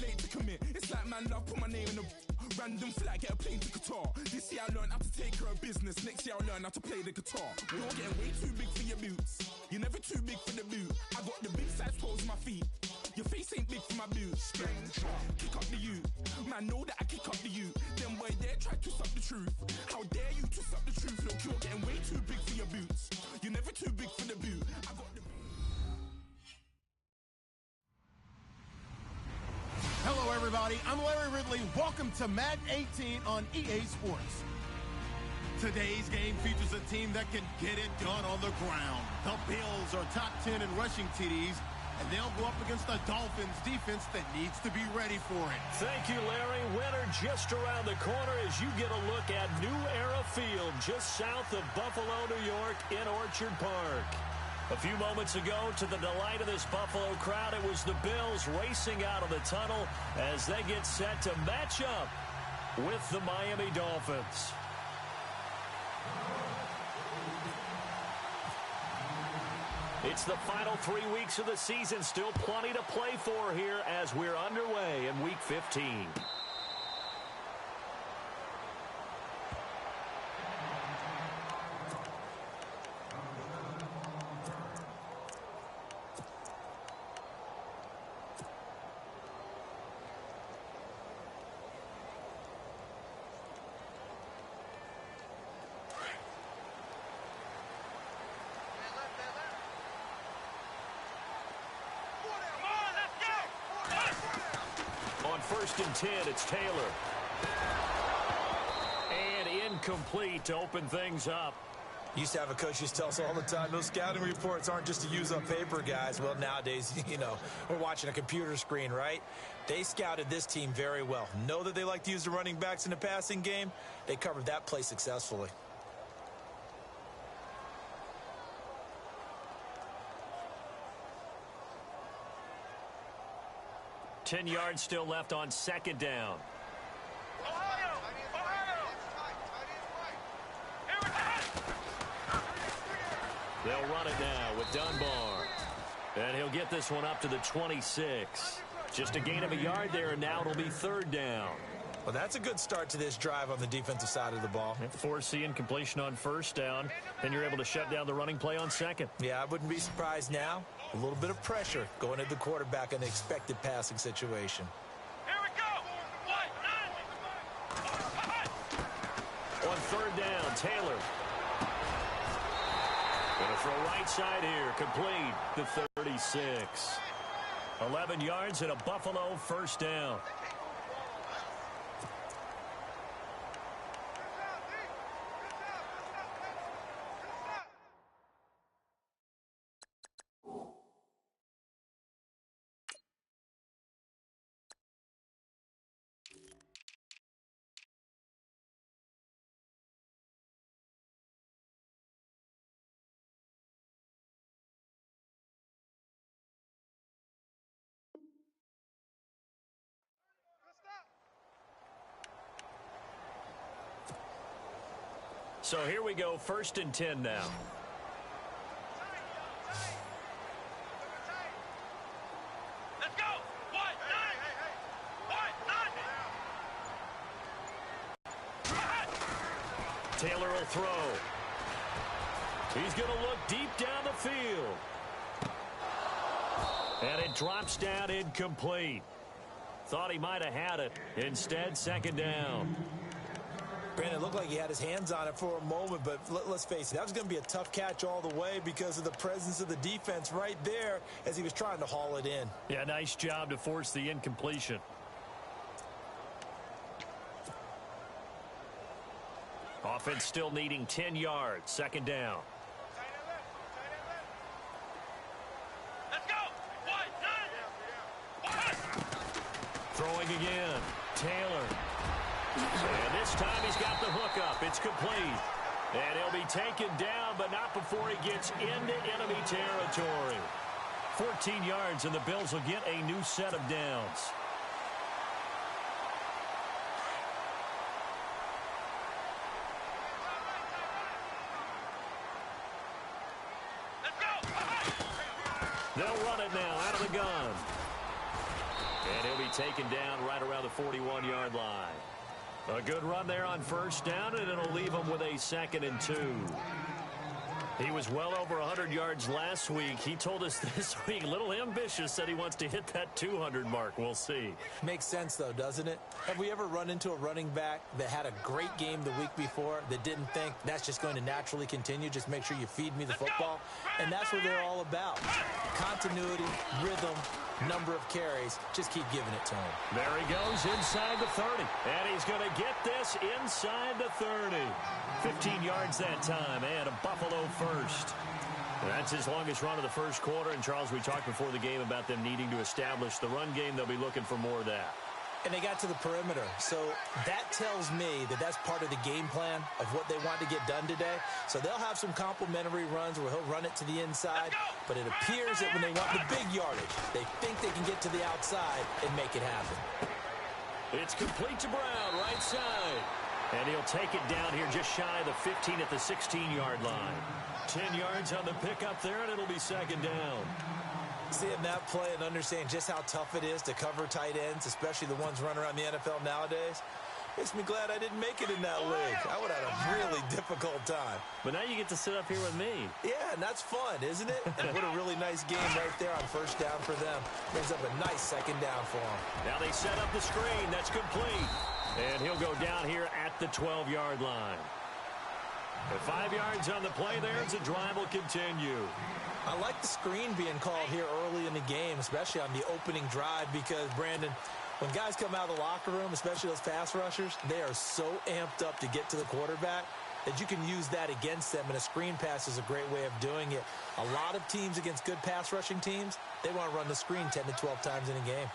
late to commit. It's like man love, put my name in a random flat, get a plane to Qatar. This year I learned how to take care of business. Next year I'll learn how to play the guitar. You're getting way too big for your boots. You're never too big for the boot. I got the big size toes on my feet. Your face ain't big for my boots. Kick up the youth. Man, know that I kick up the youth. Them boy there try to suck the truth. How dare you to suck the truth? Look, you're getting way too big for your boots. You're never too big for the boot. I got the... Hello, everybody. I'm Larry Ridley. Welcome to Madden 18 on EA Sports. Today's game features a team that can get it done on the ground. The Bills are top 10 in rushing TDs, and they'll go up against the Dolphins defense that needs to be ready for it. Thank you, Larry. Winter just around the corner as you get a look at New Era Field, just south of Buffalo, New York, in Orchard Park. A few moments ago, to the delight of this Buffalo crowd, it was the Bills racing out of the tunnel as they get set to match up with the Miami Dolphins. It's the final 3 weeks of the season. Still plenty to play for here as we're underway in Week 15. First and 10, it's Taylor. And incomplete to open things up. Used to have a coach used to tell us all the time, those scouting reports aren't just to use up paper, guys. Well, nowadays, you know, we're watching a computer screen, right? They scouted this team very well. Know that they like to use the running backs in the passing game. They covered that play successfully. 10 yards still left on second down. They'll run it now with Dunbar. And he'll get this one up to the 26. Just a gain of a yard there, and now it'll be third down. Well, that's a good start to this drive on the defensive side of the ball. Force the incompletion on first down, then you're able to shut down the running play on second. Yeah, I wouldn't be surprised now. A little bit of pressure going at the quarterback in the expected passing situation. Here we go! On third down, Taylor. Gonna throw right side here, complete the 36. 11 yards and a Buffalo first down. So here we go, first and 10 now. Let's go! What? Taylor will throw. He's going to look deep down the field. And it drops down incomplete. Thought he might have had it. Instead, second down. Brandon, it looked like he had his hands on it for a moment, but let's face it, that was going to be a tough catch all the way because of the presence of the defense right there as he was trying to haul it in. Yeah, nice job to force the incompletion. Offense still needing 10 yards, second down. Let's go! Throwing again, Taylor. And this time he's got the hook up. It's complete. And he'll be taken down, but not before he gets into enemy territory. 14 yards, and the Bills will get a new set of downs. They'll run it now out of the gun. And he'll be taken down right around the 41-yard line. A good run there on first down, and it'll leave him with a 2nd and 2. He was well over 100 yards last week. He told us this week, a little ambitious, said he wants to hit that 200 mark. We'll see. Makes sense, though, doesn't it? Have we ever run into a running back that had a great game the week before that didn't think that's just going to naturally continue? Just make sure you feed me the football. And that's what they're all about. Continuity, rhythm, number of carries. Just keep giving it to him. There he goes inside the 30. And he's going to get this inside the 30. 15 yards that time, and a Buffalo first. That's his longest run of the first quarter. And, Charles, we talked before the game about them needing to establish the run game. They'll be looking for more of that. And they got to the perimeter. So that tells me that that's part of the game plan of what they want to get done today. So they'll have some complimentary runs where he'll run it to the inside. But it appears that when they want the big yardage, they think they can get to the outside and make it happen. It's complete to Brown, right side. And he'll take it down here just shy of the 15 at the 16-yard line. 10 yards on the pickup there, and it'll be 2nd down. Seeing that play and understanding just how tough it is to cover tight ends, especially the ones running around the NFL nowadays, makes me glad I didn't make it in that league. I would have had a really difficult time. But now you get to sit up here with me. Yeah, and that's fun, isn't it? And what a really nice game right there on first down for them. Brings up a nice 2nd down for them. Now they set up the screen. That's complete. And he'll go down here at the 12-yard line. The 5 yards on the play there as the drive will continue. I like the screen being called here early in the game, especially on the opening drive, because, Brandon, when guys come out of the locker room, especially those pass rushers, they are so amped up to get to the quarterback that you can use that against them, and a screen pass is a great way of doing it. A lot of teams against good pass rushing teams, they want to run the screen 10 to 12 times in a game.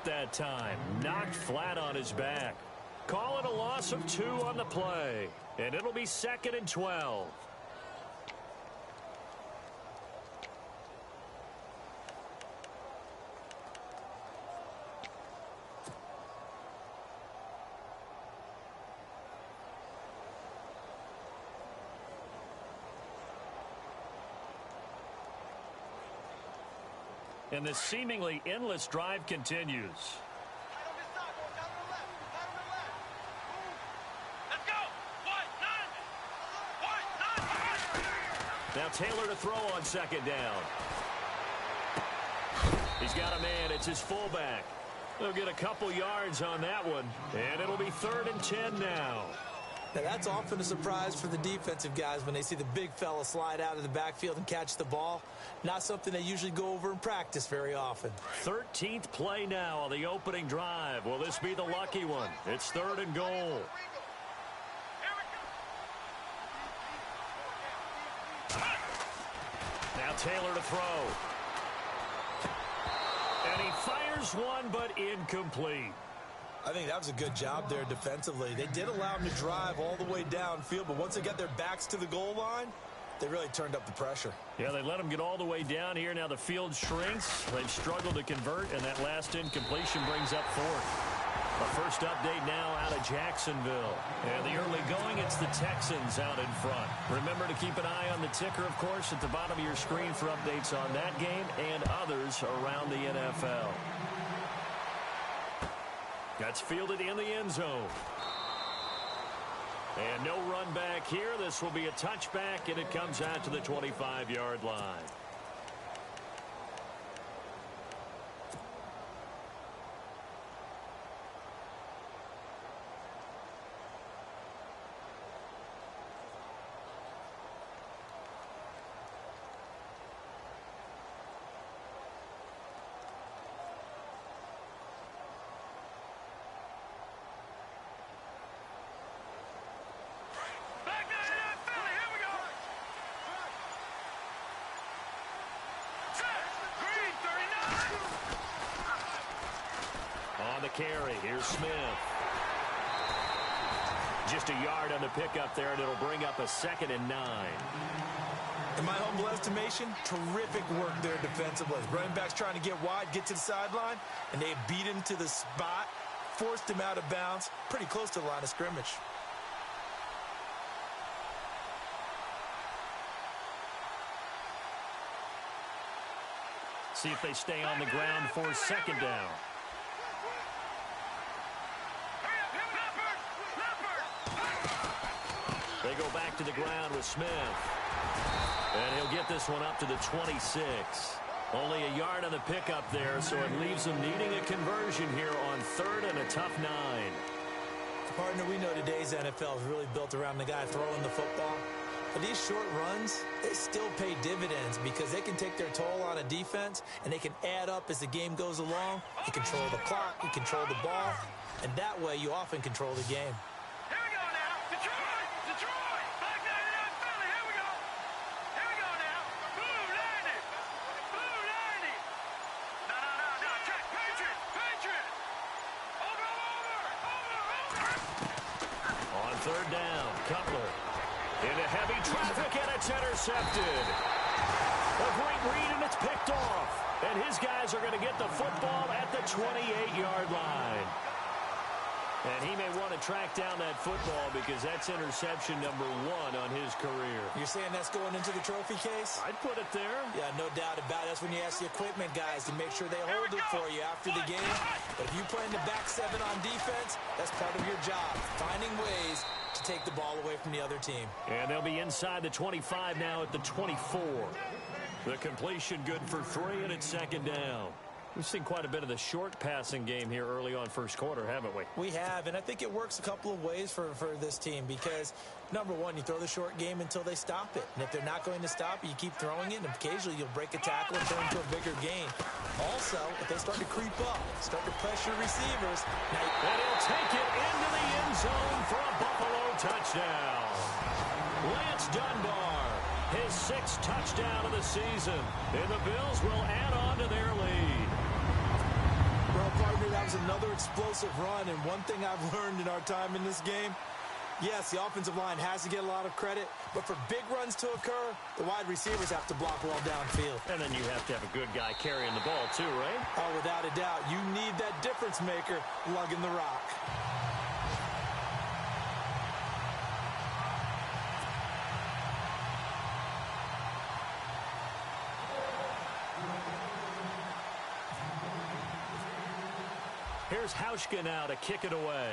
That time knocked flat on his back. Call it a loss of 2 on the play, and it'll be 2nd and 12. And the seemingly endless drive continues. Let's go. Now Taylor to throw on 2nd down. He's got a man. It's his fullback. They'll get a couple yards on that one. And it'll be 3rd and 10 now. Now, that's often a surprise for the defensive guys when they see the big fella slide out of the backfield and catch the ball. Not something they usually go over in practice very often. 13th play now on the opening drive. Will this be the lucky one? It's 3rd and goal. Now Taylor to throw. And he fires one, but incomplete. I think that was a good job there defensively. They did allow him to drive all the way downfield, but once they got their backs to the goal line, they really turned up the pressure. Yeah, they let him get all the way down here. Now the field shrinks. They've struggled to convert, and that last incompletion brings up 4th. A first update now out of Jacksonville. And the early going, it's the Texans out in front. Remember to keep an eye on the ticker, of course, at the bottom of your screen for updates on that game and others around the NFL. That's fielded in the end zone. And no run back here. This will be a touchback, and it comes out to the 25-yard line. On the carry, here's Smith. Just a yard on the pickup there, and it'll bring up a 2nd and 9. In my humble estimation, terrific work there defensively. Running backs trying to get wide, get to the sideline, and they beat him to the spot forced him out of bounds pretty close to the line of scrimmage. See if they stay on the ground for second down. They go back to the ground with Smith. And he'll get this one up to the 26. Only a yard on the pickup there, so it leaves them needing a conversion here on third and a tough 9. Partner, we know today's NFL is really built around the guy throwing the football. But these short runs, they still pay dividends because they can take their toll on a defense and they can add up as the game goes along. You control the clock, you control the ball, and that way you often control the game. Here we go now. Detroit! Detroit! Black 99 Philly. Here we go. Here we go now. Blue 90. Blue 90. No. Check. Patriot. Patriot. Over. On third down, Cutler. Into heavy traffic, and it's intercepted. A great read, and it's picked off. And his guys are going to get the football at the 28-yard line. And he may want to track down that football because that's interception number 1 on his career. You're saying that's going into the trophy case? I'd put it there. Yeah, no doubt about it. That's when you ask the equipment guys to make sure they hold it for you after the game. But if you play in the back 7 on defense, that's part of your job, finding ways to take the ball away from the other team. And they'll be inside the 25 now at the 24. The completion good for 3, and it's second down. We've seen quite a bit of the short passing game here early on first quarter, haven't we? We have, and I think it works a couple of ways for this team because, number one, you throw the short game until they stop it. And if they're not going to stop it, you keep throwing it, and occasionally you'll break a tackle and turn into a bigger gain. Also, if they start to creep up, start to pressure receivers. And he'll take it into the end zone for a Buffalo touchdown. Lance Dunbar, his 6th touchdown of the season. And the Bills will add on to their lead. Well, partner, that was another explosive run, and one thing I've learned in our time in this game, yes, the offensive line has to get a lot of credit, but for big runs to occur, the wide receivers have to block well downfield. And then you have to have a good guy carrying the ball too, right? Oh, without a doubt. You need that difference maker lugging the rock. Here's Hauschka now to kick it away.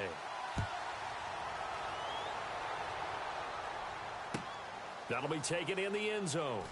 That'll be taken in the end zone.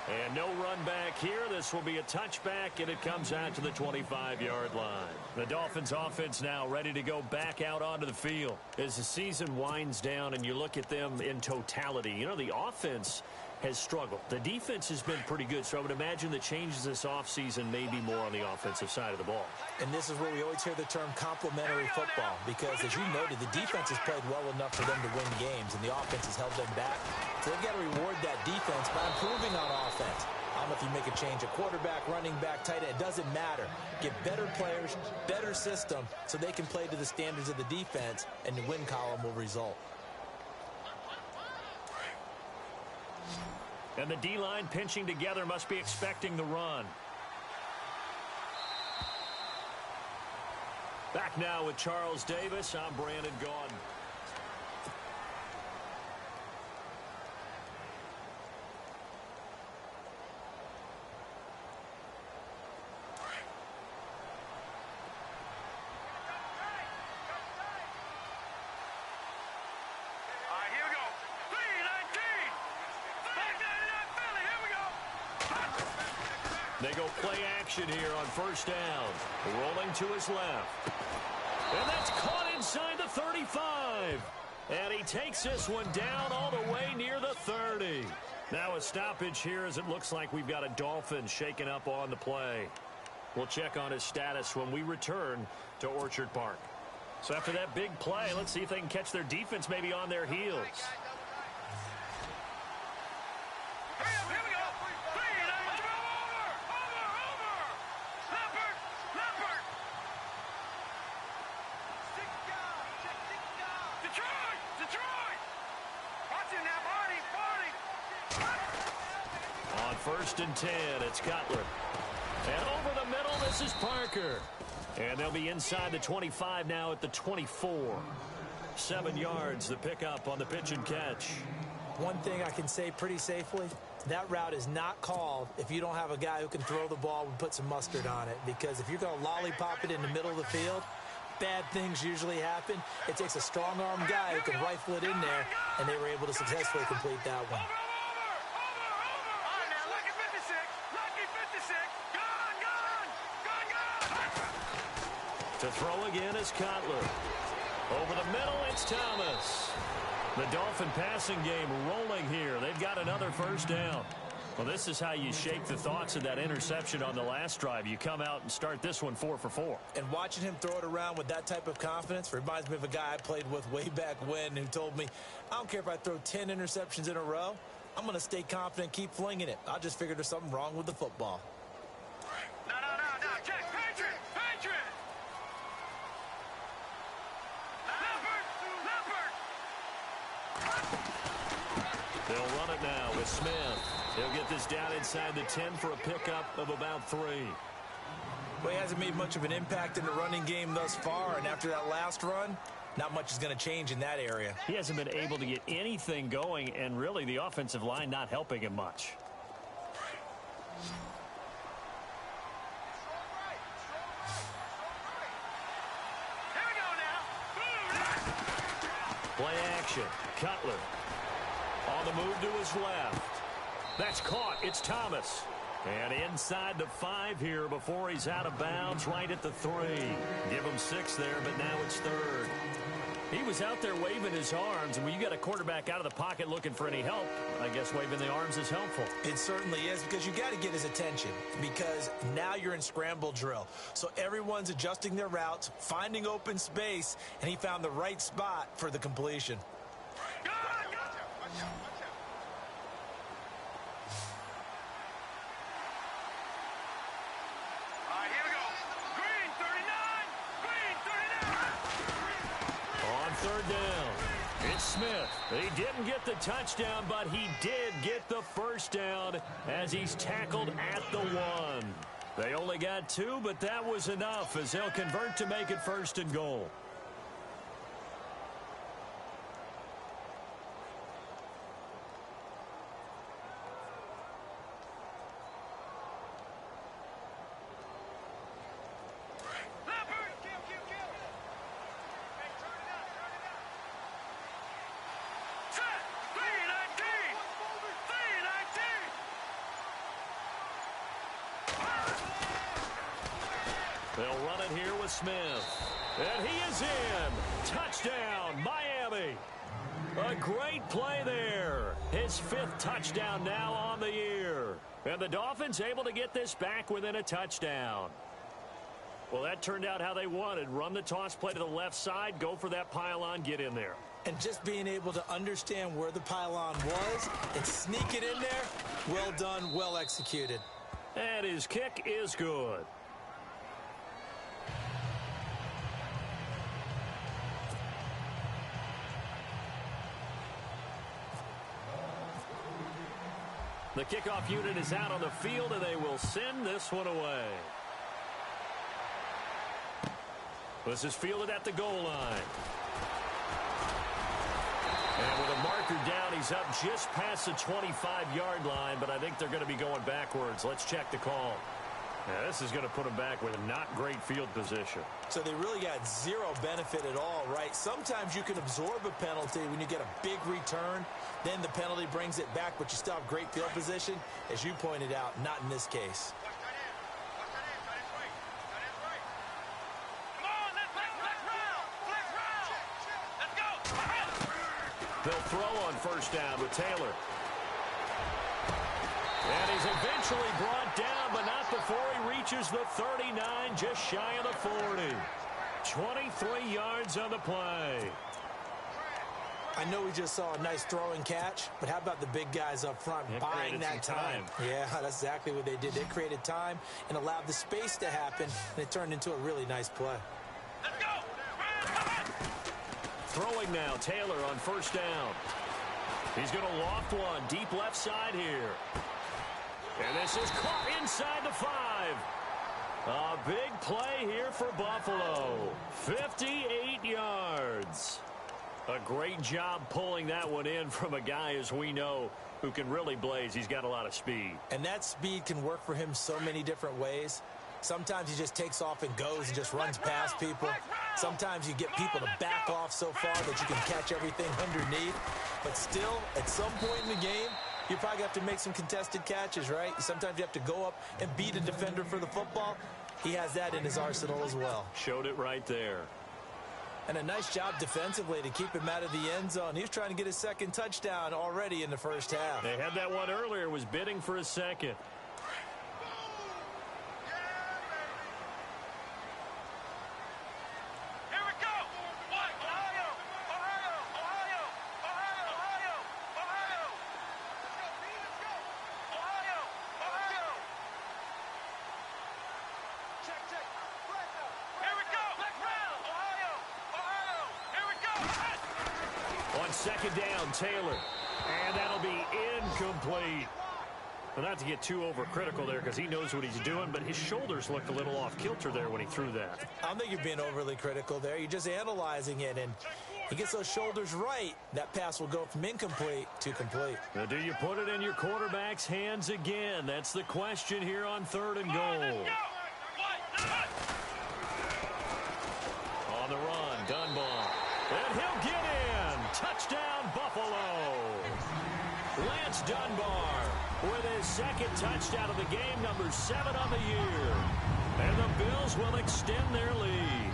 And no run back here. This will be a touchback, and it comes out to the 25-yard line. The Dolphins offense now ready to go back out onto the field. As the season winds down and you look at them in totality, you know, the offense has struggled. The defense has been pretty good, so I would imagine the changes this offseason may be more on the offensive side of the ball. And this is where we always hear the term complementary football because, as you noted, the defense has played well enough for them to win games, and the offense has held them back. So they've got to reward that defense by improving on offense. I don't know if you make a change, a quarterback, running back, tight end, it doesn't matter. Get better players, better system, so they can play to the standards of the defense, and the win column will result. And the D-line pinching together must be expecting the run. Back now with Charles Davis. I'm Brandon Gaudin. They go play action here on first down. Rolling to his left. And that's caught inside the 35. And he takes this one down all the way near the 30. Now a stoppage here as it looks like we've got a Dolphin shaking up on the play. We'll check on his status when we return to Orchard Park. So after that big play, let's see if they can catch their defense maybe on their heels. First and 10, it's Cutler. And over the middle, this is Parker. And they'll be inside the 25 now at the 24. 7 yards, the pickup on the pitch and catch. One thing I can say pretty safely, that route is not called if you don't have a guy who can throw the ball and put some mustard on it. Because if you're going to lollipop it in the middle of the field, bad things usually happen. It takes a strong-arm guy who can rifle it in there, and they were able to successfully complete that one. To throw again is Cutler. Over the middle, it's Thomas. The Dolphin passing game rolling here. They've got another first down. Well, this is how you shake the thoughts of that interception on the last drive. You come out and start this one 4 for 4. And watching him throw it around with that type of confidence reminds me of a guy I played with way back when who told me, I don't care if I throw 10 interceptions in a row. I'm going to stay confident, keep flinging it. I just figured there's something wrong with the football. No. Check. Patriot. They'll run it now with Smith. He'll get this down inside the 10 for a pickup of about 3. Well, he hasn't made much of an impact in the running game thus far, and after that last run, not much is going to change in that area. He hasn't been able to get anything going, and really the offensive line not helping him much. Here we go now. Play action. Cutler. On the move to his left. That's caught. It's Thomas. And inside the 5 here before he's out of bounds right at the 3. Give him 6 there, but now it's 3rd. He was out there waving his arms, and when you got a quarterback out of the pocket looking for any help, I guess waving the arms is helpful. It certainly is, because you got to get his attention, because now you're in scramble drill. So everyone's adjusting their routes, finding open space, and he found the right spot for the completion. Third down. It's Smith. He didn't get the touchdown, but he did get the first down as he's tackled at the 1. They only got 2, but that was enough as they'll convert to make it 1st and goal. They'll run it here with Smith. And he is in. Touchdown, Miami. A great play there. His 5th touchdown now on the year. And the Dolphins able to get this back within a touchdown. Well, that turned out how they wanted. Run the toss play to the left side, go for that pylon, get in there. And just being able to understand where the pylon was and sneak it in there, well done, well executed. And his kick is good. The kickoff unit is out on the field, and they will send this one away. This is fielded at the goal line. And with a marker down, he's up just past the 25-yard line, but I think they're going to be going backwards. Let's check the call. Yeah, this is going to put them back with a not great field position. So they really got zero benefit at all, right? Sometimes you can absorb a penalty when you get a big return. Then the penalty brings it back, but you still have great field position. As you pointed out, not in this case. They'll throw on first down with Taylor. And he's eventually brought down, but not before he reaches the 39, just shy of the 40. 23 yards on the play. I know we just saw a nice throw and catch, but how about the big guys up front buying that time? Yeah, that's exactly what they did. They created time and allowed the space to happen, and it turned into a really nice play. Let's go! Throwing now, Taylor on first down. He's going to loft one deep left side here. And this is caught inside the 5. A big play here for Buffalo. 58 yards. A great job pulling that one in from a guy, as we know, who can really blaze. He's got a lot of speed. And that speed can work for him so many different ways. Sometimes he just takes off and goes and just runs past people. Sometimes you get people to back off so far that you can catch everything underneath. But still, at some point in the game, you probably have to make some contested catches, right? Sometimes you have to go up and beat a defender for the football. He has that in his arsenal as well. Showed it right there. And a nice job defensively to keep him out of the end zone. He was trying to get his second touchdown already in the first half. They had that one earlier, was bidding for a second. Second down, Taylor. And that'll be incomplete. Well, not to get too overcritical there because he knows what he's doing, but his shoulders looked a little off kilter there when he threw that. I don't think you're being overly critical there. You're just analyzing it, and he gets those shoulders right. That pass will go from incomplete to complete. Now, do you put it in your quarterback's hands again? That's the question here on 3rd and goal. On the run, Dunbar. And he'll get in. Touchdown, Buffalo. Lance Dunbar with his second touchdown of the game, number 7 on the year. And the Bills will extend their lead.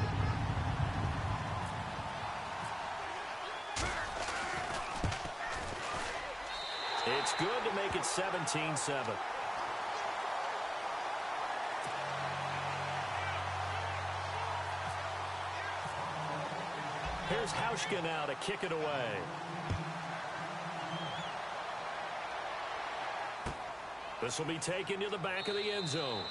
It's good to make it 17-7. Here's Hauschka now to kick it away. This will be taken to the back of the end zone.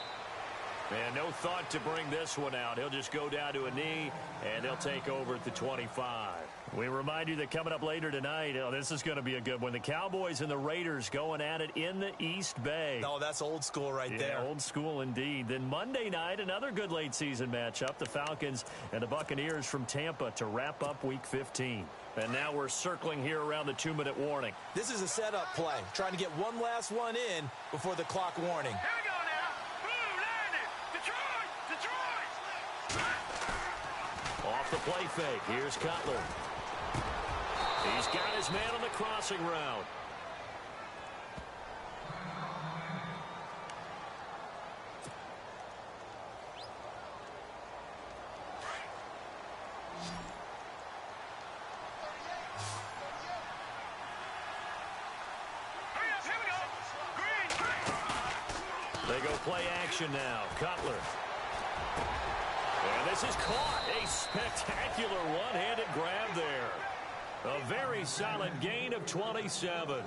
And no thought to bring this one out. He'll just go down to a knee, and they'll take over at the 25. We remind you that coming up later tonight, this is going to be a good one. The Cowboys and the Raiders going at it in the East Bay. Oh, that's old school right there. Old school indeed. Then Monday night, another good late season matchup. The Falcons and the Buccaneers from Tampa to wrap up Week 15. And now we're circling here around the 2-minute warning. This is a setup play, trying to get one last one in before the clock warning. Here we go now. Boom, landed. Detroit. Off the play fake. Here's Cutler. He's got his man on the crossing route. They go play action now. Cutler. And this is caught. A spectacular one-handed grab there. A very solid gain of 27.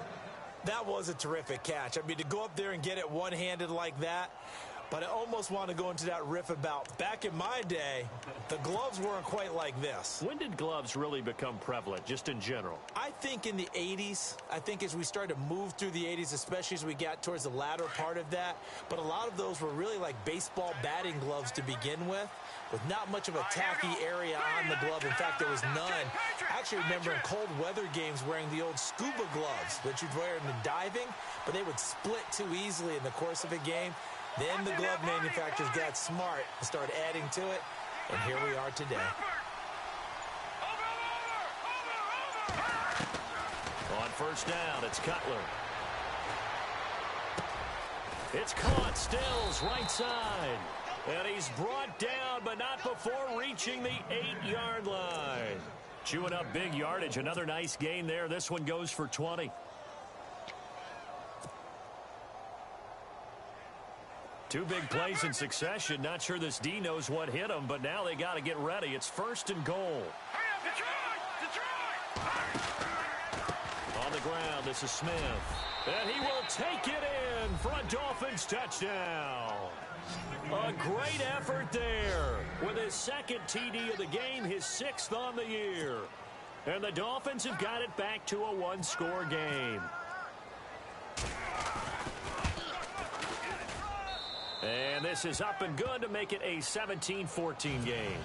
That was a terrific catch. I mean, to go up there and get it one-handed like that, but I almost want to go into that riff about back in my day, the gloves weren't quite like this. When did gloves really become prevalent, just in general? I think in the 80s. I think as we started to move through the 80s, especially as we got towards the latter part of that. But a lot of those were really like baseball batting gloves to begin with not much of a tacky area on the glove. In fact, there was none. I actually remember in cold weather games wearing the old scuba gloves that you'd wear in the diving, but they would split too easily in the course of a game. Then the glove manufacturers got smart and started adding to it, and here we are today. On first down, it's Cutler. It's caught. Stills, right side. And he's brought down, but not before reaching the 8-yard line. Chewing up big yardage. Another nice gain there. This one goes for 20. Two big plays in succession. Not sure this D knows what hit him, but now they got to get ready. It's 1st and goal. On the ground, this is Smith. And he will take it in for a Dolphins touchdown. A great effort there with his second TD of the game, his 6th on the year. And the Dolphins have got it back to a one-score game. And this is up and good to make it a 17-14 game.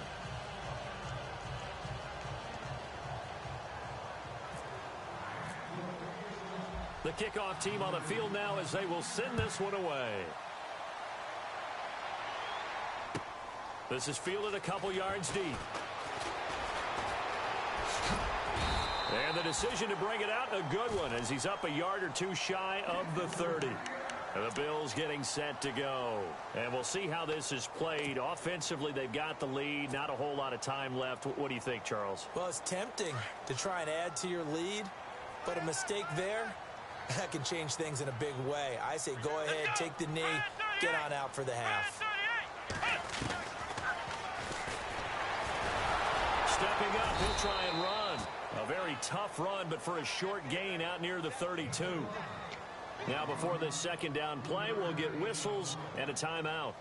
The kickoff team on the field now as they will send this one away. This is fielded a couple yards deep. And the decision to bring it out, a good one, as he's up a yard or two shy of the 30. And the Bills getting set to go. And we'll see how this is played. Offensively, they've got the lead. Not a whole lot of time left. What do you think, Charles? Well, it's tempting to try and add to your lead, but a mistake there, that can change things in a big way. I say go ahead, take the knee, get on out for the half. Stepping up, he'll try and run. A very tough run, but for a short gain out near the 32. Now before this second down play, we'll get whistles and a timeout,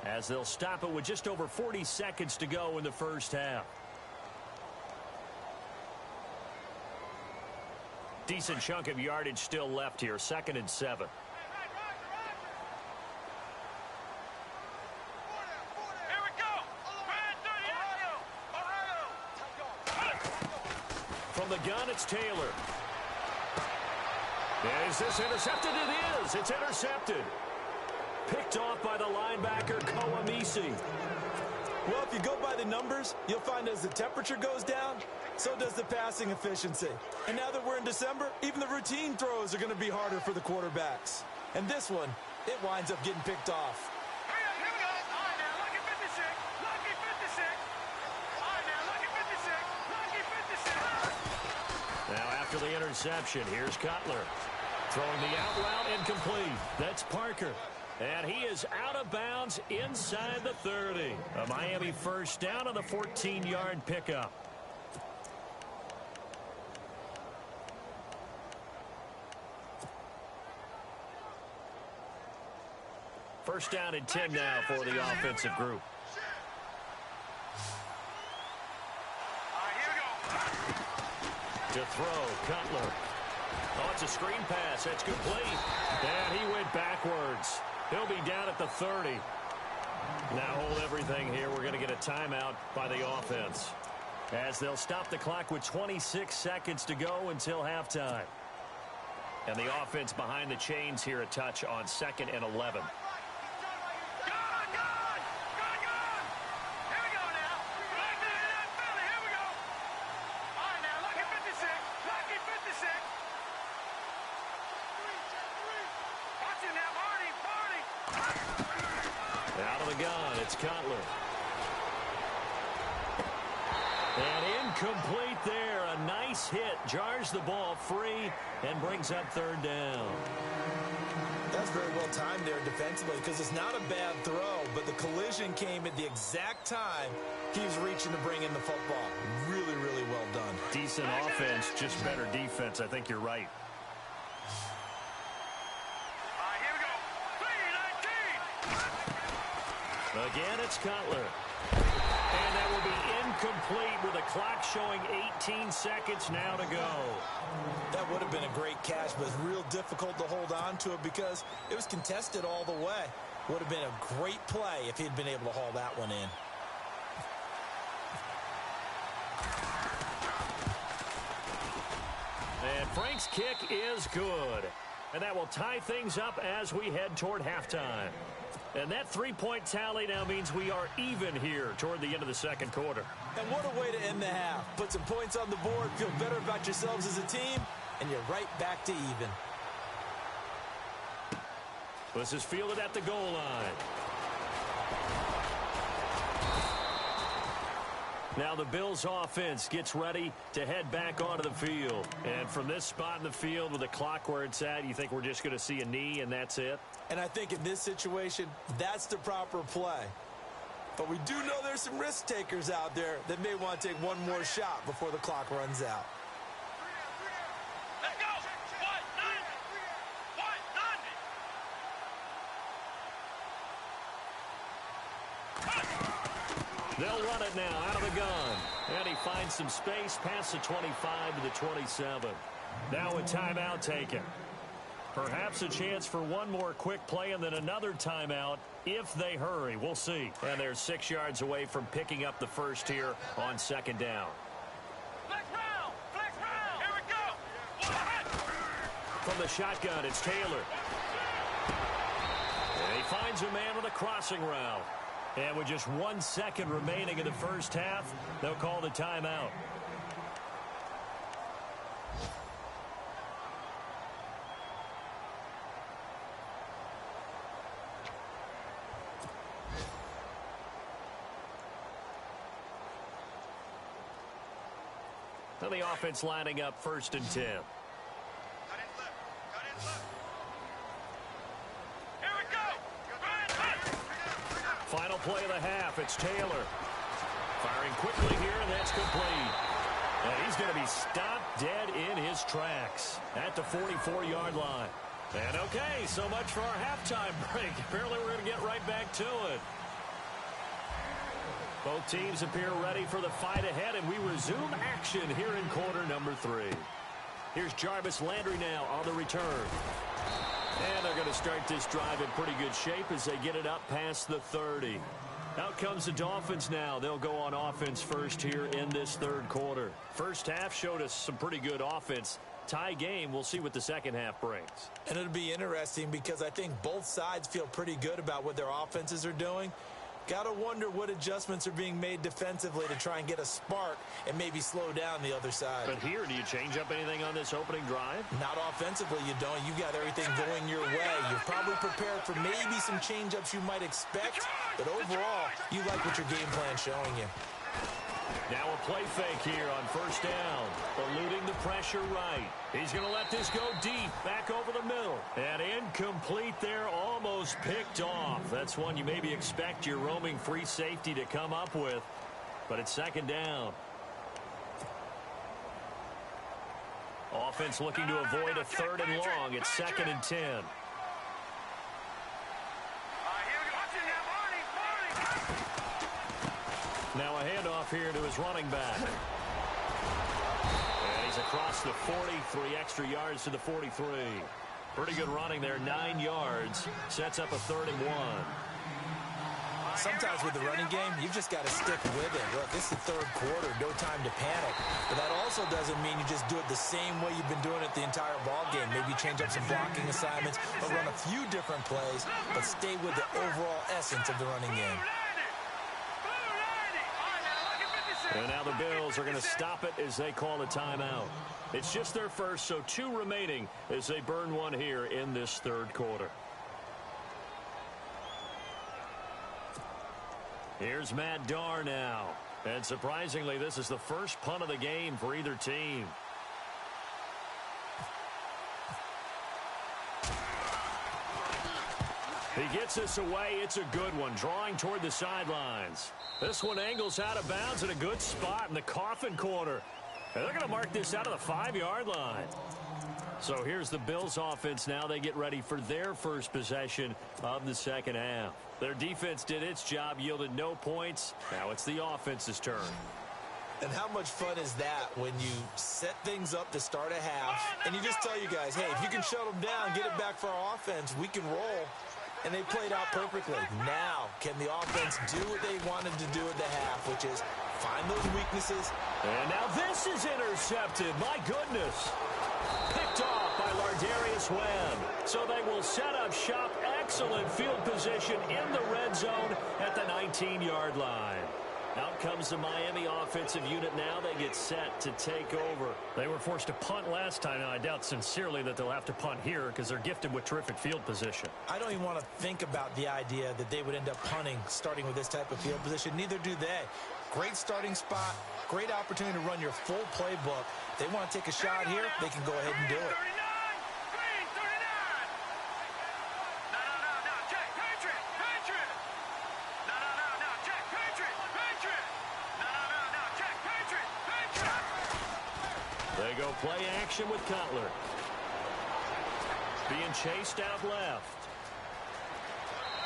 as they'll stop it with just over 40 seconds to go in the first half. Decent chunk of yardage still left here, 2nd and 7. From the gun, it's Taylor. Is this intercepted? It is. It's intercepted. Picked off by the linebacker, Kouamisi. Well, if you go by the numbers, you'll find as the temperature goes down, so does the passing efficiency. And now that we're in December, even the routine throws are going to be harder for the quarterbacks. And this one, it winds up getting picked off. Here we go. All right, now, lucky 56. Lucky 56. All right, now, lucky 56. Lucky 56. Now after the interception, here's Cutler. Throwing the out route incomplete. That's Parker. And he is out of bounds inside the 30. A Miami first down on the 14-yard pickup. First down and 10 now for the offensive group. To throw, Cutler. Oh, it's a screen pass. That's complete. And he went backwards. He'll be down at the 30. Now hold everything here. We're going to get a timeout by the offense, as they'll stop the clock with 26 seconds to go until halftime. And the offense behind the chains here a touch on 2nd and 11. Out of the gun, it's Cutler. And incomplete there. A nice hit. Jars the ball free and brings up 3rd down. That's very well timed there defensively, because it's not a bad throw, but the collision came at the exact time he was reaching to bring in the football. Really, really well done. Decent offense, just better defense. I think you're right. Again, it's Cutler. And that will be incomplete with a clock showing 18 seconds now to go. That would have been a great catch, but it's real difficult to hold on to it because it was contested all the way. Would have been a great play if he'd been able to haul that one in. And Frank's kick is good. And that will tie things up as we head toward halftime. And that three-point tally now means we are even here toward the end of the second quarter. And what a way to end the half. Put some points on the board, feel better about yourselves as a team, and you're right back to even. This is fielded at the goal line. Now the Bills offense gets ready to head back onto the field. And from this spot in the field with the clock where it's at, you think we're just going to see a knee and that's it? And I think in this situation, that's the proper play. But we do know there's some risk takers out there that may want to take one more shot before the clock runs out. Let's go! They'll run it now out of the gun. And he finds some space past the 25 to the 27. Now a timeout taken. Perhaps a chance for one more quick play and then another timeout if they hurry. We'll see. And they're 6 yards away from picking up the first here on second down. Flex round! Flex round! Here we go! What? From the shotgun, it's Taylor. And he finds a man with a crossing route. And with just 1 second remaining in the first half, they'll call the timeout. So the offense lining up 1st and 10. Here we go! Final play of the half, it's Taylor. Firing quickly here, and that's complete. And he's going to be stopped dead in his tracks at the 44-yard line. And okay, so much for our halftime break. Apparently we're going to get right back to it. Both teams appear ready for the fight ahead, and we resume action here in quarter number 3. Here's Jarvis Landry now on the return. And they're going to start this drive in pretty good shape as they get it up past the 30. Out comes the Dolphins now. They'll go on offense first here in this third quarter. First half showed us some pretty good offense. Tie game, we'll see what the second half brings. And it'll be interesting because I think both sides feel pretty good about what their offenses are doing. Got to wonder what adjustments are being made defensively to try and get a spark and maybe slow down the other side. But here, do you change up anything on this opening drive? Not offensively, you don't. You got everything going your way. You're probably prepared for maybe some change-ups you might expect, but overall, you like what your game plan's showing you. Now a play fake here on first down. Eluding the pressure right. He's going to let this go deep, back over the middle. And incomplete there, almost picked off. That's one you maybe expect your roaming free safety to come up with. But it's second down. Offense looking to avoid a 3rd and long. It's 2nd and 10. Now a handoff here to his running back. And he's across the 40, 3 extra yards to the 43. Pretty good running there, 9 yards. Sets up a 3rd and 1. Sometimes with the running game, you've just got to stick with it. Look, this is the third quarter, no time to panic. But that also doesn't mean you just do it the same way you've been doing it the entire ball game. Maybe change up some blocking assignments or run a few different plays, but stay with the overall essence of the running game. And now the Bills are going to stop it as they call a timeout. It's just their first, so 2 remaining as they burn one here in this third quarter. Here's Matt Darr now. And surprisingly, this is the first punt of the game for either team. He gets this away. It's a good one, drawing toward the sidelines. This one angles out of bounds in a good spot in the coffin corner. And they're going to mark this out of the 5-yard line. So here's the Bills offense now. They get ready for their first possession of the second half. Their defense did its job, yielded no points. Now it's the offense's turn. And how much fun is that when you set things up to start a half and you just tell you guys, hey, if you can shut them down, get it back for our offense, we can roll. And they played out perfectly. Now, can the offense do what they wanted to do at the half, which is find those weaknesses. And now this is intercepted. My goodness. Picked off by Lardarius Webb. So they will set up shop. Excellent field position in the red zone at the 19-yard line. Out comes the Miami offensive unit now. They get set to take over. They were forced to punt last time, and I doubt sincerely that they'll have to punt here because they're gifted with terrific field position. I don't even want to think about the idea that they would end up punting starting with this type of field position. Neither do they. Great starting spot, great opportunity to run your full playbook. If they want to take a shot here, they can go ahead and do it. They go play action with Cutler. Being chased out left.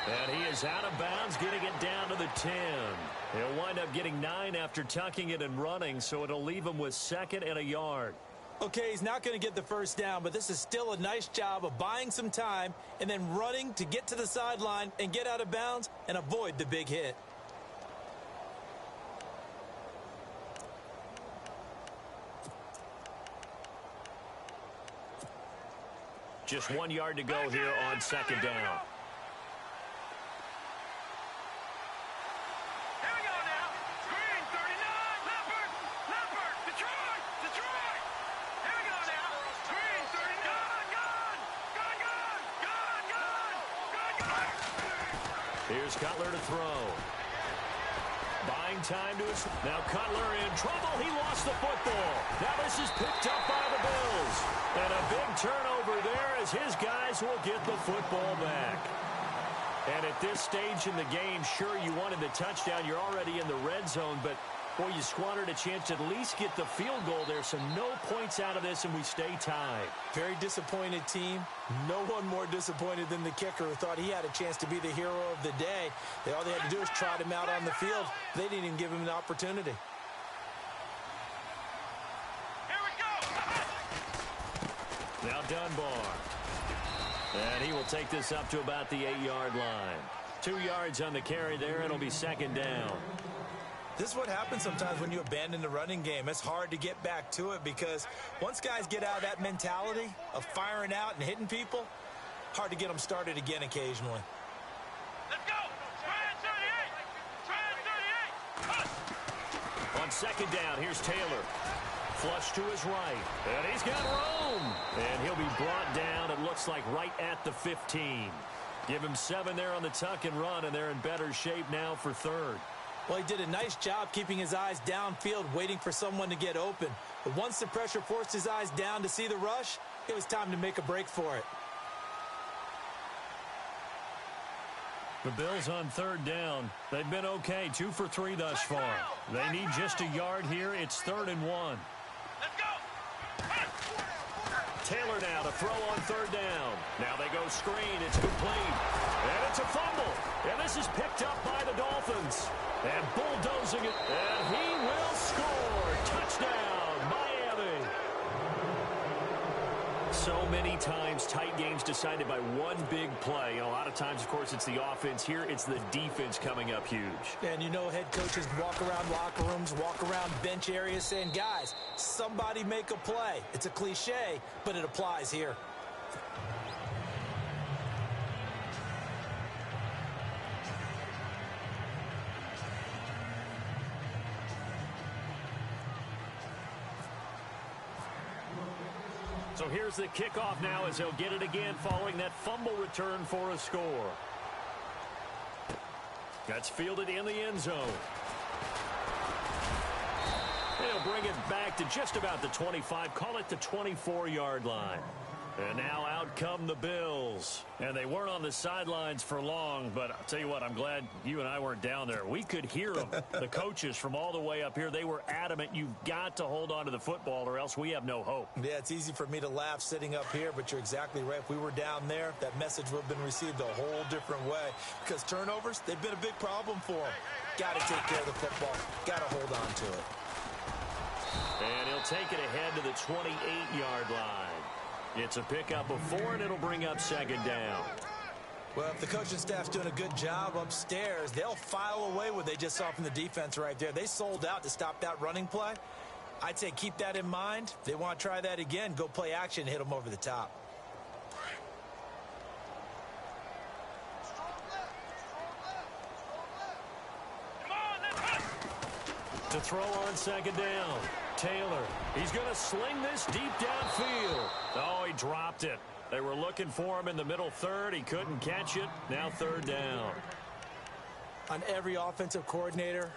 And he is out of bounds, getting it down to the 10. He'll wind up getting 9 after tucking it and running, so it'll leave him with 2nd and a yard. Okay, he's not going to get the first down, but this is still a nice job of buying some time and then running to get to the sideline and get out of bounds and avoid the big hit. Just 1 yard to go here on second down. Here's Cutler to throw. Buying time to his... Now Cutler in trouble. He lost the football. Now this is picked up by the Bills. And a big turnover there as his guys will get the football back. And at this stage in the game, sure, you wanted the touchdown. You're already in the red zone, but, boy, you squandered a chance to at least get the field goal there. So no points out of this, and we stay tied. Very disappointed team. No one more disappointed than the kicker who thought he had a chance to be the hero of the day. All they had to do was trot him out on the field. They didn't even give him an opportunity. Here we go. Now Dunbar. And he will take this up to about the 8-yard line. 2 yards on the carry there. It'll be second down. This is what happens sometimes when you abandon the running game. It's hard to get back to it because once guys get out of that mentality of firing out and hitting people, hard to get them started again occasionally. Let's go. Try 38. On second down, here's Taylor. Flush to his right. And he's got room. And he'll be brought down, it looks like, right at the 15. Give him 7 there on the tuck and run, and they're in better shape now for third. Well, he did a nice job keeping his eyes downfield, waiting for someone to get open. But once the pressure forced his eyes down to see the rush, it was time to make a break for it. The Bills on third down. They've been okay, 2 for 3 thus far. They need just a yard here. It's 3rd and 1. Let's go. Taylor now to throw on third down. Now they go screen. It's complete. And it's a fumble. And this is picked up by the Dolphins. And bulldozing it. And he will score. Touchdown, Miami. So many times tight games decided by one big play. You know, a lot of times, of course, it's the offense. Here, it's the defense coming up huge. And you know head coaches walk around locker rooms, walk around bench areas saying, guys, somebody make a play. It's a cliche, but it applies here. So here's the kickoff now as they'll get it again following that fumble return for a score. That's fielded in the end zone. They'll bring it back to just about the 25, call it the 24-yard line. And now out come the Bills. And they weren't on the sidelines for long, but I'll tell you what, I'm glad you and I weren't down there. We could hear them. The coaches from all the way up here, they were adamant, you've got to hold on to the football or else we have no hope. Yeah, it's easy for me to laugh sitting up here, but you're exactly right. If we were down there, that message would have been received a whole different way. Because turnovers, they've been a big problem for them. Got to take care of the football. Got to hold on to it. And he'll take it ahead to the 28-yard line. It's a pickup of 4, and it'll bring up second down. Well, if the coaching staff's doing a good job upstairs, they'll file away what they just saw from the defense right there. They sold out to stop that running play. I'd say keep that in mind. If they want to try that again, go play action and hit them over the top. To throw on second down. Taylor, he's going to sling this deep downfield. Oh, he dropped it. They were looking for him in the middle third. He couldn't catch it. Now third down. On every offensive coordinator,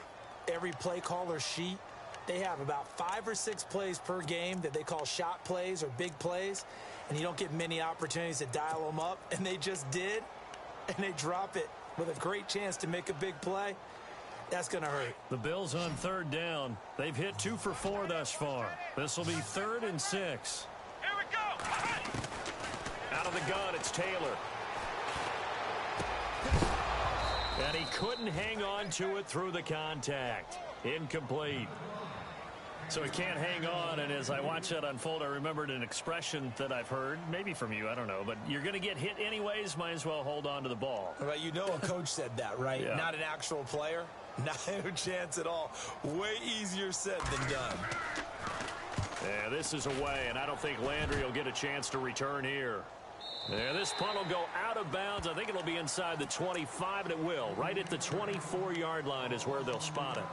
every play caller sheet, they have about 5 or 6 plays per game that they call shot plays or big plays, and you don't get many opportunities to dial them up, and they just did, and they drop it with a great chance to make a big play. That's going to hurt. The Bills on third down. They've hit 2 for 4 thus far. This will be 3rd and 6. Here we go. Out of the gun, it's Taylor. And he couldn't hang on to it through the contact. Incomplete. So he can't hang on, and as I watch that unfold, I remembered an expression that I've heard, maybe from you, I don't know, but you're going to get hit anyways, might as well hold on to the ball. Right, you know a coach said that, right? Yeah. Not an actual player. Not a chance at all. Way easier said than done. Yeah, this is away, and I don't think Landry will get a chance to return here. Yeah, this punt will go out of bounds. I think it'll be inside the 25, and it will. Right at the 24-yard line is where they'll spot it.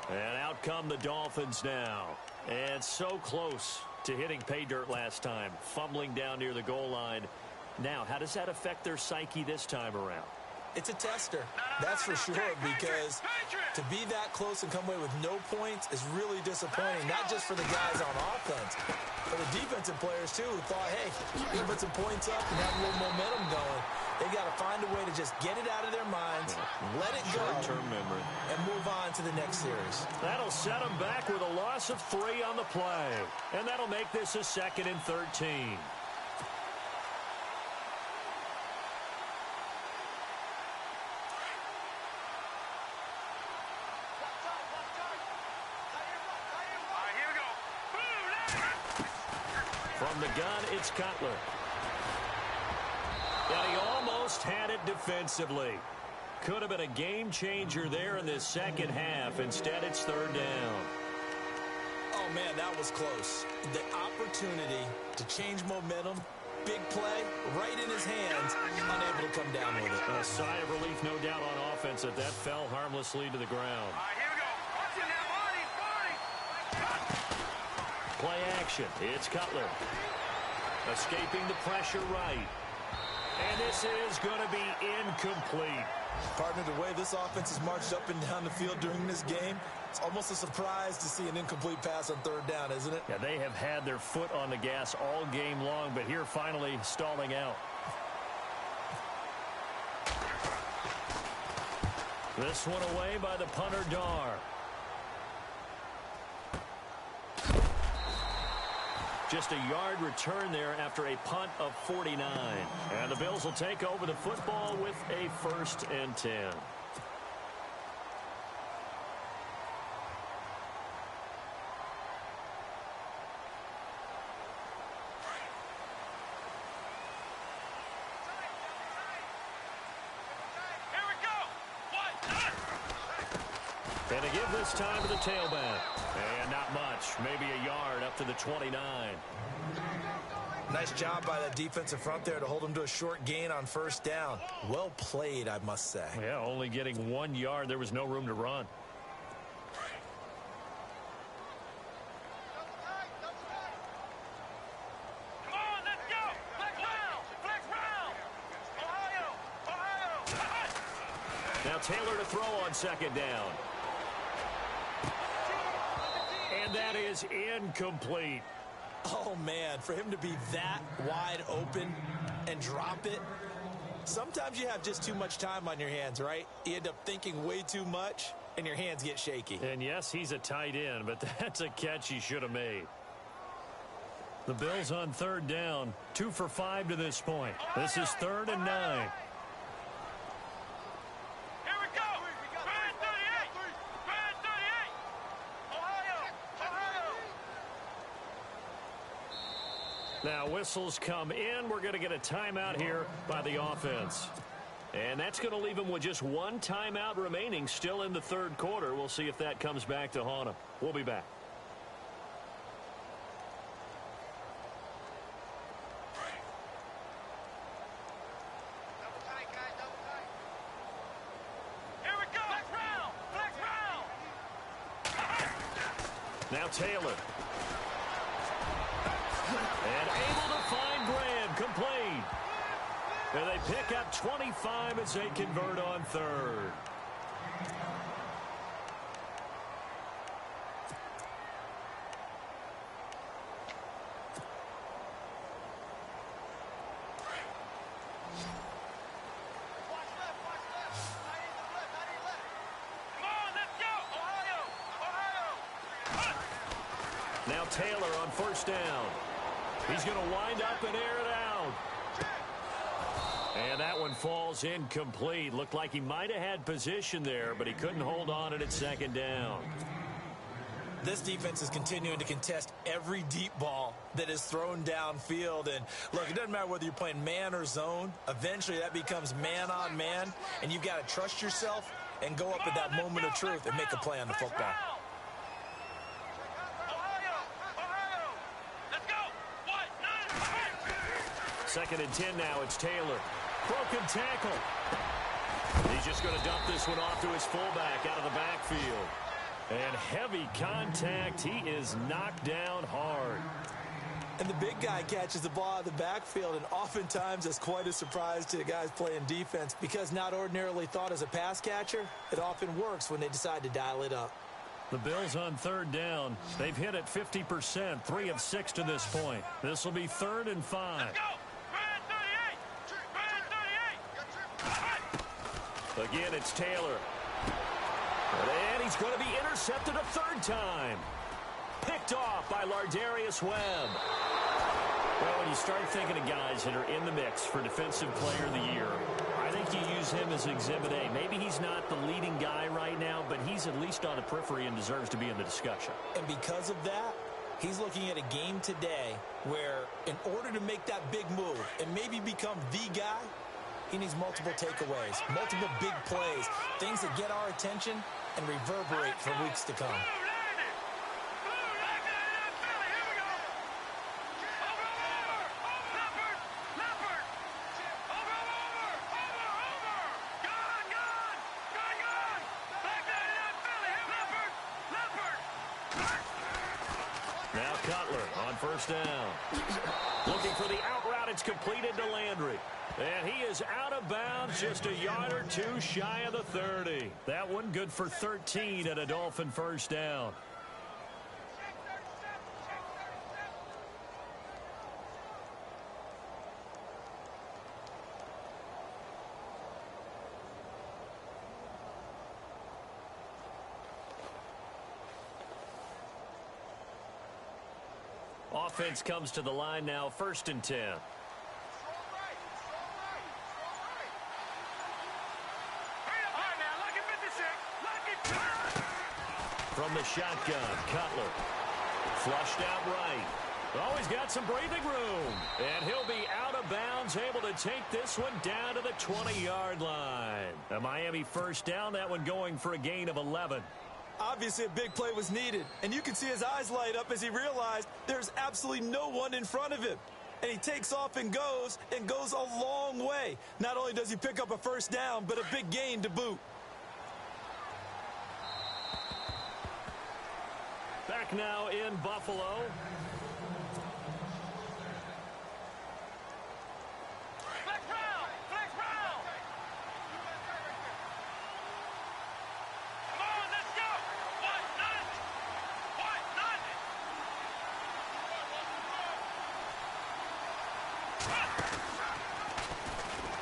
And out come the Dolphins now. And so close to hitting pay dirt last time. Fumbling down near the goal line. Now, how does that affect their psyche this time around? It's a tester, that's for sure, because to be that close and come away with no points is really disappointing, not just for the guys on offense, but the defensive players, too, who thought, hey, we can put some points up and have a little momentum going. They got to find a way to just get it out of their minds, let it go, short-term memory, and move on to the next series. That'll set them back with a loss of 3 on the play, and that'll make this a 2nd and 13. From the gun, it's Cutler. And he almost had it defensively. Could have been a game changer there in this second half. Instead, it's 3rd down. Oh, man, that was close. The opportunity to change momentum, big play, right in his hands, unable to come down with it. A sigh of relief, no doubt, on offense that fell harmlessly to the ground. All right, here we go. Watch it now, Barney. Play action. It's Cutler. Escaping the pressure right. And this is going to be incomplete. Partner, the way this offense has marched up and down the field during this game, it's almost a surprise to see an incomplete pass on 3rd down, isn't it? Yeah, they have had their foot on the gas all game long, but here finally stalling out. This one away by the punter, Dar. Just a yard return there after a punt of 49. And the Bills will take over the football with a 1st and 10. Here we go. And to give this time to the tailback. And not much. Maybe a yard up to the 29. Nice job by that defensive front there to hold him to a short gain on 1st down. Well played, I must say. Yeah, only getting 1 yard. There was no room to run. Come on, let's go. Flex round. Flex round. Ohio. Now Taylor to throw on 2nd down. And that is incomplete. Oh, man, for him to be that wide open and drop it, sometimes you have just too much time on your hands, right? You end up thinking way too much, and your hands get shaky. And yes, he's a tight end, but that's a catch he should have made. The Bills on 3rd down, 2 for 5 to this point. This is 3rd and 9. Here we go. 38. 38. Ohio. Now whistles come in. We're going to get a timeout here by the offense. And that's going to leave them with just 1 timeout remaining still in the 3rd quarter. We'll see if that comes back to haunt them. We'll be back. Here we go. Flex round. Flex round. Now Taylor. And able to find Graham, complete. And they pick up 25 as they convert on 3rd. Come on, let's go. Ohio. Now Taylor on 1st down. He's going to wind up and air it out. And that one falls incomplete. Looked like he might have had position there, but he couldn't hold on it at 2nd down. This defense is continuing to contest every deep ball that is thrown downfield. And, look, it doesn't matter whether you're playing man or zone. Eventually, that becomes man on man, and you've got to trust yourself and go up at that moment of truth and make a play on the football. Second and 10 now. It's Taylor. Broken tackle. He's just going to dump this one off to his fullback out of the backfield. And heavy contact. He is knocked down hard. And the big guy catches the ball out of the backfield, and oftentimes it's quite a surprise to the guys playing defense because not ordinarily thought as a pass catcher, it often works when they decide to dial it up. The Bills on third down. They've hit it 50%, 3 of 6 to this point. This will be 3rd and 5. Again, it's Taylor. And he's going to be intercepted a 3rd time. Picked off by Lardarius Webb. Well, when you start thinking of guys that are in the mix for Defensive Player of the Year, I think you use him as Exhibit A. Maybe he's not the leading guy right now, but he's at least on the periphery and deserves to be in the discussion. And because of that, he's looking at a game today where in order to make that big move and maybe become the guy, he needs multiple takeaways, multiple big plays, things that get our attention and reverberate for weeks to come. Now Cutler on first down. Looking for the out route. It's completed to Landry. And he is out of bounds, just a yard or two shy of the 30. That one good for 13 at a Dolphin first down. Offense comes to the line now, 1st and 10. From the shotgun, Cutler. Flushed out right. Oh, he's got some breathing room. And he'll be out of bounds, able to take this one down to the 20-yard line. A Miami first down, that one going for a gain of 11. Obviously, a big play was needed, and you can see his eyes light up as he realized there's absolutely no one in front of him. And he takes off and goes a long way. Not only does he pick up a first down, but a big gain to boot. Back now in Buffalo.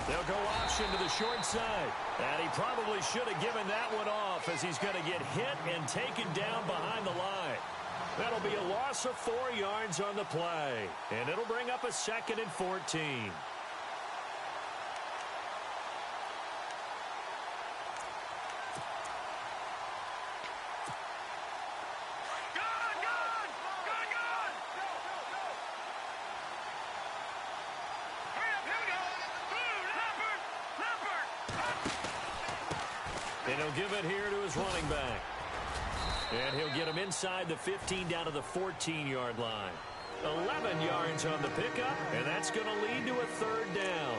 They'll go option to the short side. And he probably should have given that one off as he's going to get hit and taken down behind the line. That'll be a loss of 4 yards on the play. And it'll bring up a 2nd and 14. And he'll give it here to his running back. And he'll get him inside the 15 down to the 14-yard line. 11 yards on the pickup, and that's going to lead to a 3rd down.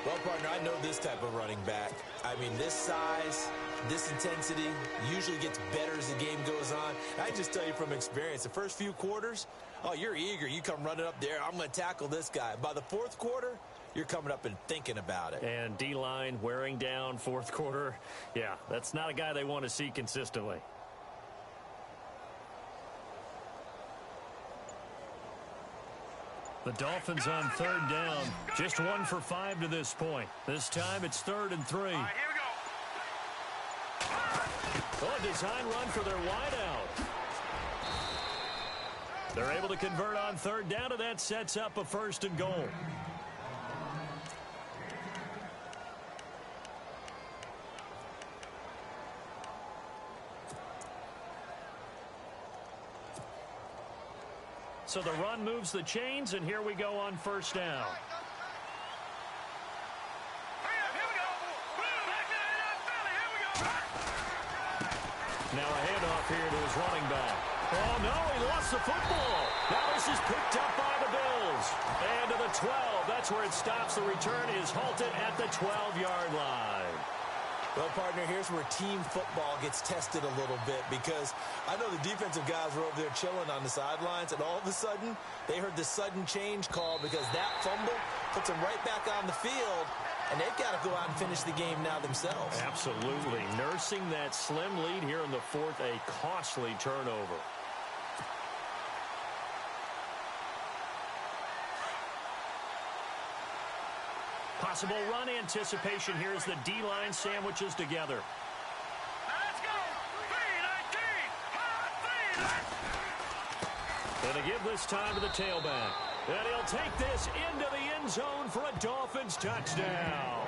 Well, partner, I know this type of running back. I mean, this size, this intensity usually gets better as the game goes on. I just tell you from experience, the first few quarters, oh, you're eager. You come running up there. I'm going to tackle this guy. By the 4th quarter, you're coming up and thinking about it. And D-line wearing down 4th quarter. Yeah, that's not a guy they want to see consistently. The Dolphins on 3rd down. Just 1 for 5 to this point. This time it's 3rd and 3. All right, here we go. Oh, a design run for their wideout. They're able to convert on 3rd down, and that sets up a 1st and goal. So the run moves the chains, and here we go on first down. Now a handoff here to his running back. Oh, no, he lost the football. Now this is picked up by the Bills. And to the 12. That's where it stops. The return is halted at the 12-yard line. Well, partner, here's where team football gets tested a little bit, because I know the defensive guys were over there chilling on the sidelines, and all of a sudden, they heard the sudden change call because that fumble puts them right back on the field, and they've got to go out and finish the game now themselves. Absolutely. Nursing that slim lead here in the fourth, a costly turnover. Possible run anticipation here as the D-line sandwiches together. Let's go! 3-19! And to give this time to the tailback. And he'll take this into the end zone for a Dolphins touchdown.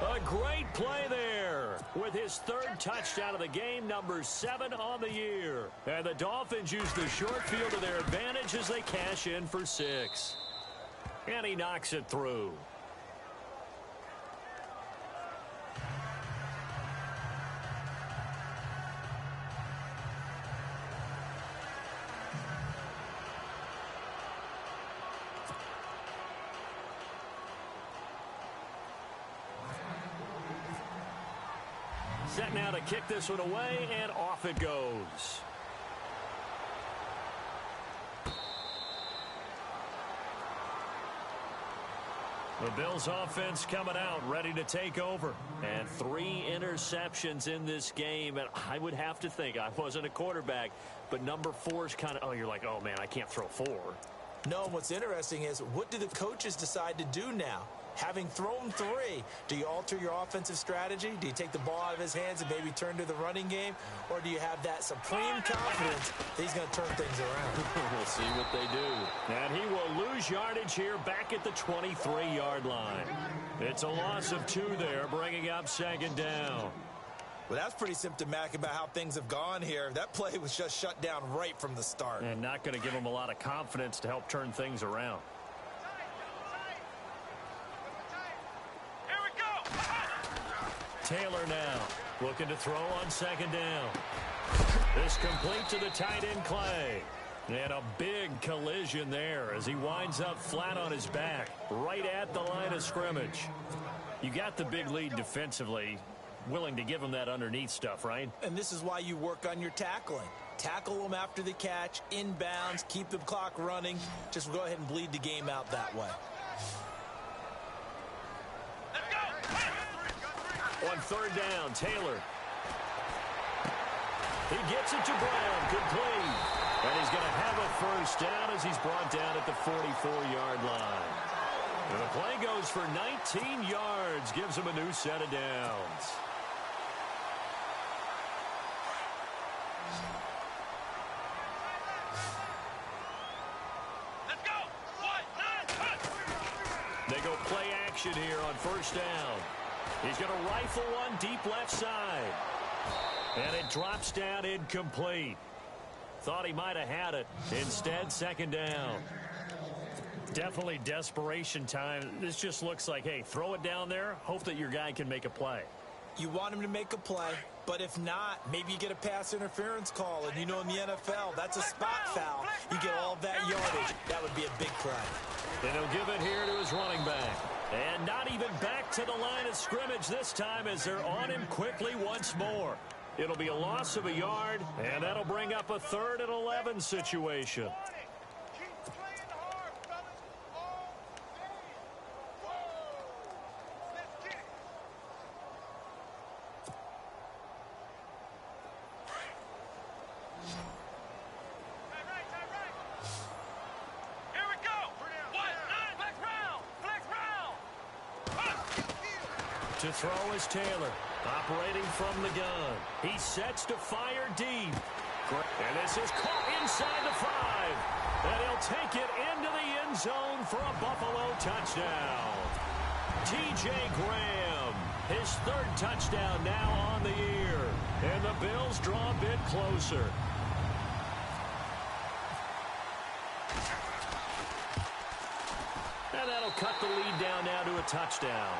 A great play there with his third touchdown of the game, number 7 on the year. And the Dolphins use the short field to their advantage as they cash in for 6. And he knocks it through. Set now to kick this one away, and off it goes. The Bills offense coming out, ready to take over. And 3 interceptions in this game. And I would have to think, I wasn't a quarterback, but number 4 is kind of, oh, you're like, oh, man, I can't throw 4. No, what's interesting is, what do the coaches decide to do now? Having thrown 3, do you alter your offensive strategy? Do you take the ball out of his hands and maybe turn to the running game? Or do you have that supreme confidence that he's going to turn things around? We'll see what they do. And he will lose yardage here back at the 23-yard line. It's a loss of 2 there, bringing up 2nd down. Well, that's pretty symptomatic about how things have gone here. That play was just shut down right from the start. And not going to give him a lot of confidence to help turn things around. Taylor now looking to throw on 2nd down. This complete to the tight end Clay. And a big collision there as he winds up flat on his back right at the line of scrimmage. You got the big lead defensively, willing to give him that underneath stuff, right? And this is why you work on your tackling. Tackle them after the catch, inbounds, keep the clock running. Just go ahead and bleed the game out that way. On 3rd down, Taylor. He gets it to Brown, complete. And he's going to have a first down as he's brought down at the 44-yard line. And the play goes for 19 yards, gives him a new set of downs. Let's go! 1-9-1! They go play action here on 1st down. He's going to rifle one deep left side. And it drops down incomplete. Thought he might have had it. Instead, 2nd down. Definitely desperation time. This just looks like, hey, throw it down there. Hope that your guy can make a play. You want him to make a play, but if not, maybe you get a pass interference call. And you know in the NFL, that's a spot foul. You get all of that yardage. That would be a big play. And he'll give it here to his running back. And not even back to the line of scrimmage this time as they're on him quickly once more. It'll be a loss of a yard, and that'll bring up a 3rd and 11 situation. Keep playing hard, fellas. All day. Whoa. Let's get it. Right. Here we go. 1-9. Flex round. To throw is Taylor, operating from the gun. He sets to fire deep. And this is caught inside the 5. And he'll take it into the end zone for a Buffalo touchdown. T.J. Graham, his 3rd touchdown now on the year. And the Bills draw a bit closer. And that'll cut the lead down now to a touchdown.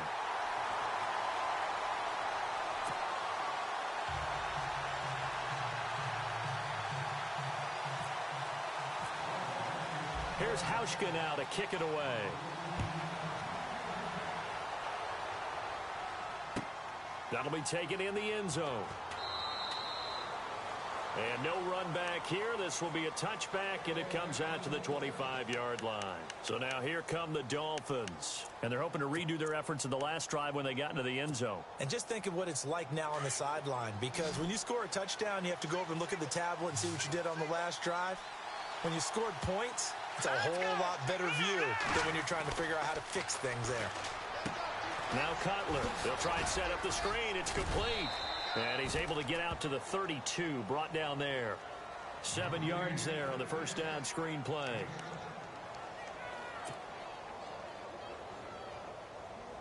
Here's Hauschka now to kick it away. That'll be taken in the end zone. And no run back here. This will be a touchback, and it comes out to the 25-yard line. So now here come the Dolphins. And they're hoping to redo their efforts in the last drive when they got into the end zone. And just think of what it's like now on the sideline, because when you score a touchdown, you have to go over and look at the tablet and see what you did on the last drive. When you scored points, it's a whole lot better view than when you're trying to figure out how to fix things there. Now Cutler. They'll try and set up the screen. It's complete. And he's able to get out to the 32, brought down there. 7 yards there on the first down screen play.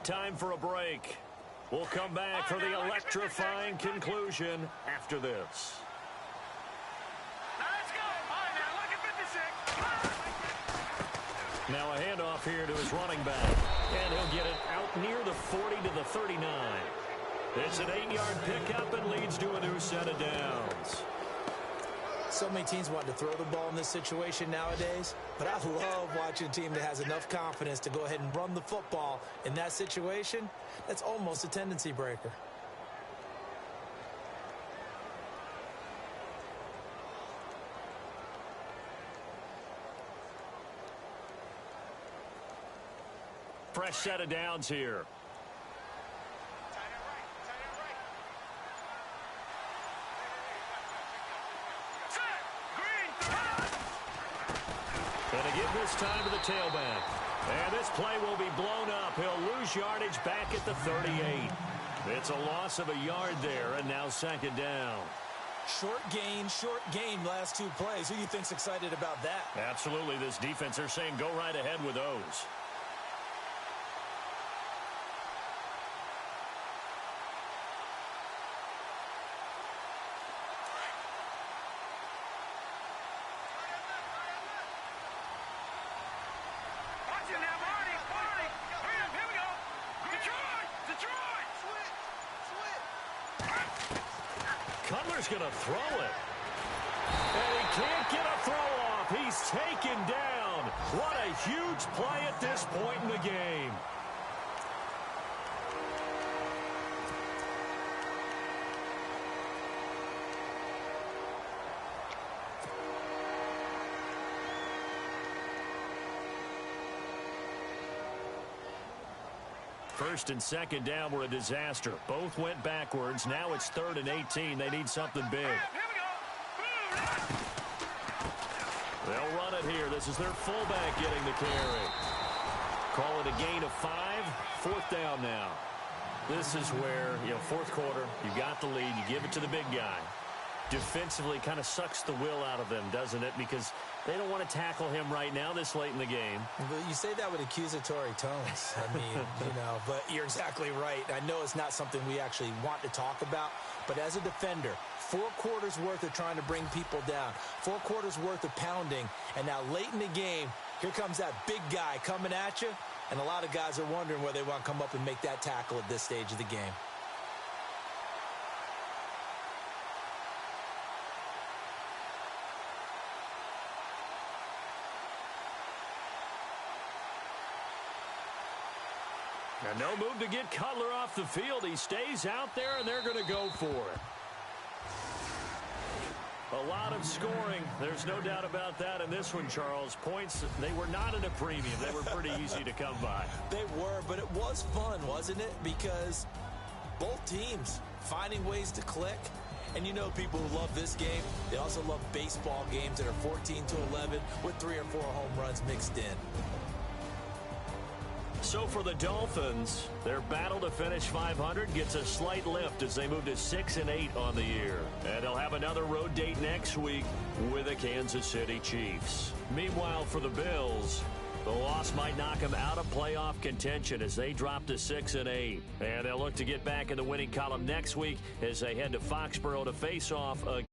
Time for a break. We'll come back for the electrifying conclusion after this. Now a handoff here to his running back. And he'll get it out near the 40 to the 39. It's an 8-yard pickup and leads to a new set of downs. So many teams want to throw the ball in this situation nowadays, but I love watching a team that has enough confidence to go ahead and run the football in that situation. That's almost a tendency breaker. Fresh set of downs here. And to give this time to the tailback. And this play will be blown up. He'll lose yardage back at the 38. It's a loss of a yard there, and now second down. Short gain last two plays. Who do you think's excited about that? Absolutely. This defense, they're saying go right ahead with those. Cutler's going to throw it. And he can't get a throw off. He's taken down. What a huge play at this point in the game. First and second down were a disaster. Both went backwards. Now it's 3rd and 18. They need something big. They'll run it here. This is their fullback getting the carry. Call it a gain of 5. 4th down now. This is where, fourth quarter, you got the lead. You give it to the big guy. Defensively kind of sucks the will out of them, doesn't it? Because they don't want to tackle him right now this late in the game. But you say that with accusatory tones. I mean, but you're exactly right. I know it's not something we actually want to talk about, but as a defender, 4 quarters worth of trying to bring people down, 4 quarters worth of pounding, and now late in the game, here comes that big guy coming at you, and a lot of guys are wondering whether they want to come up and make that tackle at this stage of the game. And no move to get Cutler off the field. He stays out there, and they're going to go for it. A lot of scoring. There's no doubt about that in this one, Charles. Points, they were not at a premium. They were pretty easy to come by. They were, but it was fun, wasn't it? Because both teams finding ways to click. And people who love this game, they also love baseball games that are 14-11 with 3 or 4 home runs mixed in. So for the Dolphins, their battle to finish 500 gets a slight lift as they move to 6-8 on the year. And they'll have another road date next week with the Kansas City Chiefs. Meanwhile, for the Bills, the loss might knock them out of playoff contention as they drop to 6-8. And they'll look to get back in the winning column next week as they head to Foxborough to face off again.